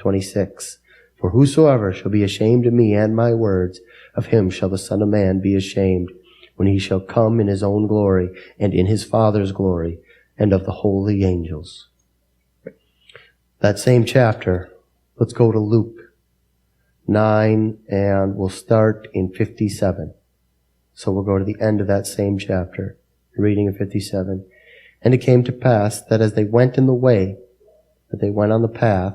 26. For whosoever shall be ashamed of me and my words, of him shall the Son of Man be ashamed, when he shall come in his own glory, and in his Father's glory, and of the holy angels. That same chapter, let's go to Luke 9, and we'll start in 57. So we'll go to the end of that same chapter, reading in 57. And it came to pass that as they went in the way, that they went on the path,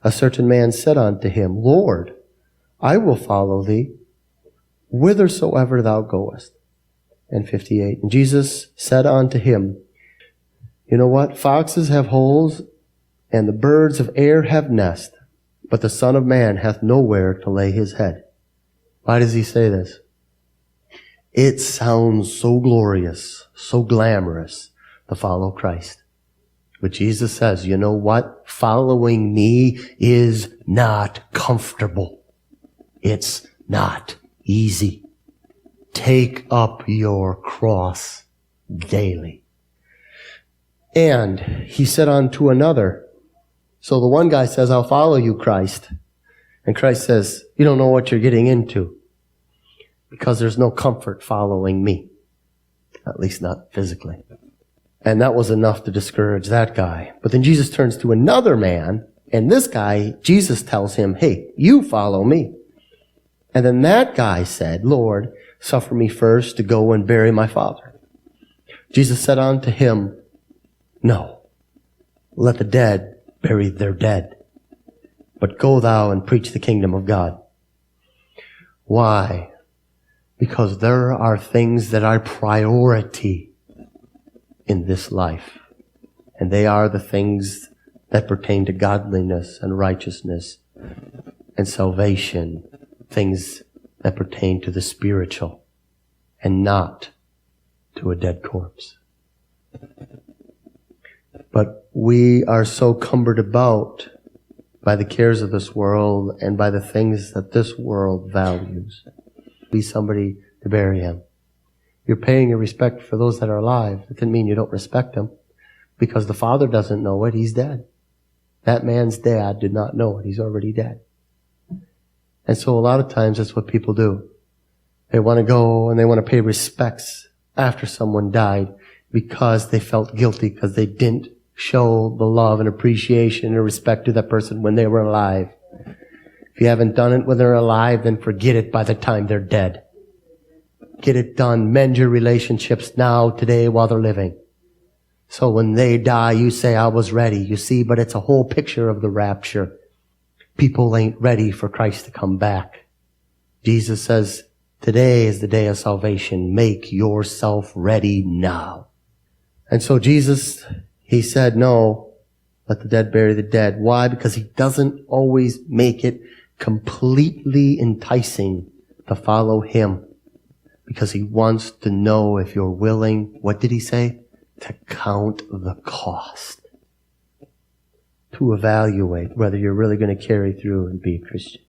a certain man said unto him, Lord, I will follow thee, whithersoever thou goest. And 58. And Jesus said unto him, you know what? Foxes have holes, and the birds of air have nests, but the Son of Man hath nowhere to lay his head. Why does he say this? It sounds so glorious, so glamorous to follow Christ. But Jesus says, you know what? Following me is not comfortable. It's not easy. Take up your cross daily. And he said unto another, so the one guy says, I'll follow you, Christ. And Christ says, you don't know what you're getting into, because there's no comfort following me. At least not physically. And that was enough to discourage that guy. But then Jesus turns to another man, and this guy, Jesus tells him, hey, you follow me. And then that guy said, Lord, suffer me first to go and bury my father. Jesus said unto him, no, let the dead bury their dead, but go thou and preach the kingdom of God. Why? Because there are things that are priority in this life. And they are the things that pertain to godliness and righteousness and salvation. Things that pertain to the spiritual and not to a dead corpse. But we are so cumbered about by the cares of this world and by the things that this world values. Be somebody to bury him. You're paying your respect for those that are alive. It doesn't mean you don't respect them, because the father doesn't know it. He's dead. That man's dad did not know it. He's already dead. And so a lot of times that's what people do. They want to go and they want to pay respects after someone died because they felt guilty because they didn't show the love and appreciation and respect to that person when they were alive. If you haven't done it when they're alive, then forget it by the time they're dead. Get it done. Mend your relationships now, today, while they're living. So when they die, you say, I was ready. You see, but it's a whole picture of the rapture. People ain't ready for Christ to come back. Jesus says, today is the day of salvation. Make yourself ready now. And so Jesus, he said, no, let the dead bury the dead. Why? Because he doesn't always make it completely enticing to follow him. Because he wants to know if you're willing, what did he say? To count the cost. To evaluate whether you're really going to carry through and be a Christian.